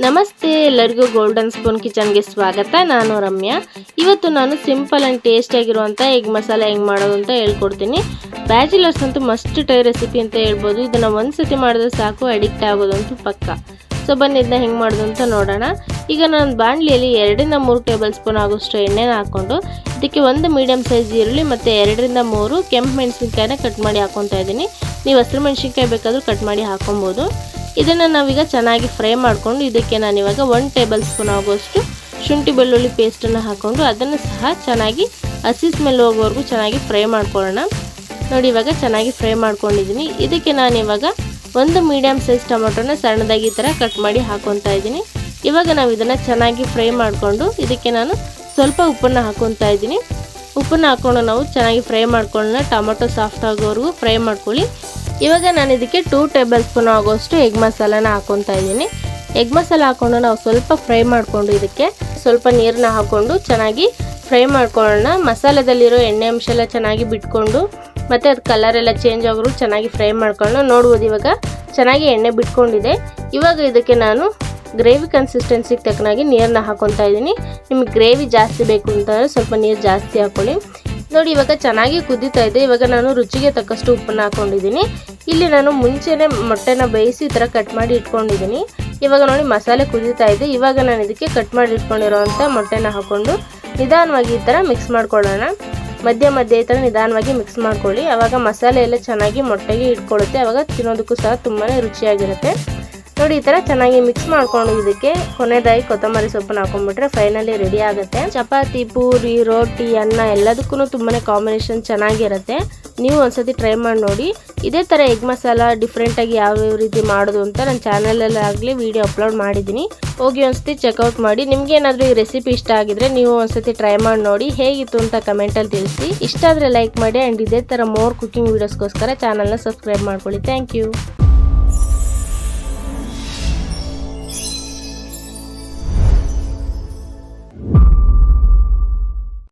ನಮಸ್ತೆ ಎಲ್ಲರಿಗೂ golden spoon ಕಿಚನ್ಗೆ ಸ್ವಾಗತ. ನಾನು ರಮ್ಯಾ. ಇವತ್ತು ನಾನು ಸಿಂಪಲ್ ಆ್ಯಂಡ್ ಟೇಸ್ಟಿ ಆಗಿರುವಂಥ ಎಗ್ ಮಸಾಲೆ ಹೆಂಗೆ ಮಾಡೋದು ಅಂತ ಹೇಳ್ಕೊಡ್ತೀನಿ. ಬ್ಯಾಚುಲರ್ಸ್ ಅಂತೂ ಮಸ್ಟ್ ಟ್ರೈ ರೆಸಿಪಿ ಅಂತ ಹೇಳ್ಬೋದು. ಇದನ್ನು ಒಂದು ಸತಿ ಮಾಡಿದ್ರೆ ಸಾಕು, ಅಡಿಕ್ಟ್ ಆಗೋದಂತೂ ಪಕ್ಕ. ಸೊ ಬನ್ನಿ ಇದನ್ನ ಹೆಂಗೆ ಮಾಡೋದು ಅಂತ ನೋಡೋಣ. ಈಗ ನಾನು ಬಾಣಲಿಯಲ್ಲಿ 2 ರಿಂದ 3 ಟೇಬಲ್ ಸ್ಪೂನ್ ಆಗೋಷ್ಟು ಎಣ್ಣೆನ ಹಾಕ್ಕೊಂಡು ಇದಕ್ಕೆ ಒಂದು ಮೀಡಿಯಮ್ ಸೈಜ್ ಈರುಳ್ಳಿ ಮತ್ತು 2 ರಿಂದ 3 ಕೆಂಪು ಮೆಣಸಿನ್ಕಾಯಿನ ಕಟ್ ಮಾಡಿ ಹಾಕ್ಕೊತಾ ಇದ್ದೀನಿ. ನೀವು ಹಸಿರು ಮೆಣಸಿನ್ಕಾಯಿ ಬೇಕಾದರೂ ಕಟ್ ಮಾಡಿ ಹಾಕೊಬೋದು. ಇದನ್ನು ನಾವೀಗ ಚೆನ್ನಾಗಿ ಫ್ರೈ ಮಾಡಿಕೊಂಡು ಇದಕ್ಕೆ ನಾನಿವಾಗ 1 ಟೇಬಲ್ ಸ್ಪೂನ್ ಆಗೋಷ್ಟು ಶುಂಠಿ ಬೆಳ್ಳುಳ್ಳಿ ಪೇಸ್ಟನ್ನು ಹಾಕ್ಕೊಂಡು ಅದನ್ನು ಸಹ ಚೆನ್ನಾಗಿ ಹಸಿ ಸ್ಮೆಲ್ ಹೋಗೋವರೆಗೂ ಚೆನ್ನಾಗಿ ಫ್ರೈ ಮಾಡ್ಕೊಳ್ಳೋಣ. ನೋಡಿ ಇವಾಗ ಚೆನ್ನಾಗಿ ಫ್ರೈ ಮಾಡ್ಕೊಂಡಿದ್ದೀನಿ. ಇದಕ್ಕೆ ನಾನಿವಾಗ ಒಂದು ಮೀಡಿಯಮ್ ಸೈಜ್ ಟೊಮೊಟೊನ ಸಣ್ಣದಾಗಿ ಈ ಥರ ಕಟ್ ಮಾಡಿ ಹಾಕ್ಕೊತಾ ಇದ್ದೀನಿ. ಇವಾಗ ನಾವು ಇದನ್ನು ಚೆನ್ನಾಗಿ ಫ್ರೈ ಮಾಡಿಕೊಂಡು ಇದಕ್ಕೆ ನಾನು ಸ್ವಲ್ಪ ಉಪ್ಪನ್ನು ಹಾಕ್ಕೊತಾ ಇದ್ದೀನಿ. ಉಪ್ಪನ್ನು ಹಾಕ್ಕೊಂಡು ನಾವು ಚೆನ್ನಾಗಿ ಫ್ರೈ ಮಾಡ್ಕೊಳ್ಳೋಣ. ಟೊಮೊಟೊ ಸಾಫ್ಟ್ ಆಗೋವರೆಗೂ ಫ್ರೈ ಮಾಡ್ಕೊಳ್ಳಿ. ಇವಾಗ ನಾನು ಇದಕ್ಕೆ 2 ಟೇಬಲ್ ಸ್ಪೂನ್ ಆಗೋಷ್ಟು ಎಗ್ ಮಸಾಲಾನ ಹಾಕ್ಕೊತಾ ಇದ್ದೀನಿ. ಎಗ್ ಮಸಾಲ ಹಾಕ್ಕೊಂಡು ನಾವು ಸ್ವಲ್ಪ ಫ್ರೈ ಮಾಡಿಕೊಂಡು ಇದಕ್ಕೆ ಸ್ವಲ್ಪ ನೀರನ್ನ ಹಾಕ್ಕೊಂಡು ಚೆನ್ನಾಗಿ ಫ್ರೈ ಮಾಡ್ಕೊಳ್ಳೋಣ. ಮಸಾಲದಲ್ಲಿರೋ ಎಣ್ಣೆ ಅಂಶ ಎಲ್ಲ ಚೆನ್ನಾಗಿ ಬಿಟ್ಕೊಂಡು ಮತ್ತು ಅದು ಕಲರ್ ಎಲ್ಲ ಚೇಂಜ್ ಆಗೋರು ಚೆನ್ನಾಗಿ ಫ್ರೈ ಮಾಡ್ಕೊಳ್ಳೋಣ. ನೋಡ್ಬೋದು ಇವಾಗ ಚೆನ್ನಾಗಿ ಎಣ್ಣೆ ಬಿಟ್ಕೊಂಡಿದೆ. ಇವಾಗ ಇದಕ್ಕೆ ನಾನು ಗ್ರೇವಿ ಕನ್ಸಿಸ್ಟೆನ್ಸಿಗೆ ತಕ್ಕನಾಗಿ ನೀರನ್ನ ಹಾಕ್ಕೊತಾ ಇದ್ದೀನಿ. ನಿಮಗೆ ಗ್ರೇವಿ ಜಾಸ್ತಿ ಬೇಕು ಅಂತಂದರೆ ಸ್ವಲ್ಪ ನೀರು ಜಾಸ್ತಿ ಹಾಕ್ಕೊಳ್ಳಿ. ನೋಡಿ ಇವಾಗ ಚೆನ್ನಾಗಿ ಕುದೀತಾ ಇದೆ. ಇವಾಗ ನಾನು ರುಚಿಗೆ ತಕ್ಕಷ್ಟು ಉಪ್ಪನ್ನು ಹಾಕ್ಕೊಂಡಿದ್ದೀನಿ. ಇಲ್ಲಿ ನಾನು ಮುಂಚೆನೇ ಮೊಟ್ಟೆನ ಬೇಯಿಸಿ ಈ ಥರ ಕಟ್ ಮಾಡಿ ಇಟ್ಕೊಂಡಿದ್ದೀನಿ. ಇವಾಗ ನೋಡಿ ಮಸಾಲೆ ಕುದೀತಾ ಇದೆ. ಇವಾಗ ನಾನು ಇದಕ್ಕೆ ಕಟ್ ಮಾಡಿ ಇಟ್ಕೊಂಡಿರೋವಂಥ ಮೊಟ್ಟೆನ ಹಾಕ್ಕೊಂಡು ನಿಧಾನವಾಗಿ ಈ ಥರ ಮಿಕ್ಸ್ ಮಾಡ್ಕೊಳ್ಳೋಣ. ಮಧ್ಯೆ ಈ ಥರ ನಿಧಾನವಾಗಿ ಮಿಕ್ಸ್ ಮಾಡ್ಕೊಳ್ಳಿ. ಆವಾಗ ಮಸಾಲೆ ಎಲ್ಲ ಚೆನ್ನಾಗಿ ಮೊಟ್ಟೆಗೆ ಇಟ್ಕೊಳ್ಳುತ್ತೆ. ಆವಾಗ ತಿನ್ನೋದಕ್ಕೂ ಸಹ ತುಂಬಾ ರುಚಿಯಾಗಿರುತ್ತೆ. ನೋಡಿ ಈ ಥರ ಚೆನ್ನಾಗಿ ಮಿಕ್ಸ್ ಮಾಡ್ಕೊಂಡು ಇದಕ್ಕೆ ಕೊನೆದಾಗಿ ಕೊತ್ತಂಬರಿ ಸೊಪ್ಪನ್ನು ಹಾಕೊಂಡ್ಬಿಟ್ರೆ ಫೈನಲಿ ರೆಡಿ ಆಗುತ್ತೆ. ಚಪಾತಿ, ಪೂರಿ, ರೋಟಿ, ಅನ್ನ ಎಲ್ಲದಕ್ಕೂ ತುಂಬಾ ಕಾಂಬಿನೇಷನ್ ಚೆನ್ನಾಗಿರುತ್ತೆ. ನೀವು ಒಂದ್ಸತಿ ಟ್ರೈ ಮಾಡಿ ನೋಡಿ. ಇದೇ ಥರ ಎಗ್ ಮಸಾಲ ಡಿಫ್ರೆಂಟಾಗಿ ಯಾವ್ಯಾವ ರೀತಿ ಮಾಡೋದು ಅಂತ ನನ್ನ ಚಾನಲಲ್ಲಿ ಆಗಲಿ ವಿಡಿಯೋ ಅಪ್ಲೋಡ್ ಮಾಡಿದ್ದೀನಿ. ಹೋಗಿ ಒಂದ್ಸತಿ ಚೆಕ್ಔಟ್ ಮಾಡಿ. ನಿಮ್ಗೆ ಏನಾದರೂ ಈ ರೆಸಿಪಿ ಇಷ್ಟ ಆಗಿದ್ರೆ ನೀವು ಒಂದ್ಸತಿ ಟ್ರೈ ಮಾಡಿ ನೋಡಿ. ಹೇಗಿತ್ತು ಅಂತ ಕಮೆಂಟಲ್ಲಿ ತಿಳಿಸಿ. ಇಷ್ಟ ಆದರೆ ಲೈಕ್ ಮಾಡಿ ಆ್ಯಂಡ್ ಇದೇ ಥರ ಮೋರ್ ಕುಕಿಂಗ್ ವೀಡಿಯೋಸ್ಗೋಸ್ಕರ ಚಾನಲ್ನ ಸಬ್ಸ್ಕ್ರೈಬ್ ಮಾಡ್ಕೊಳ್ಳಿ. Thank you.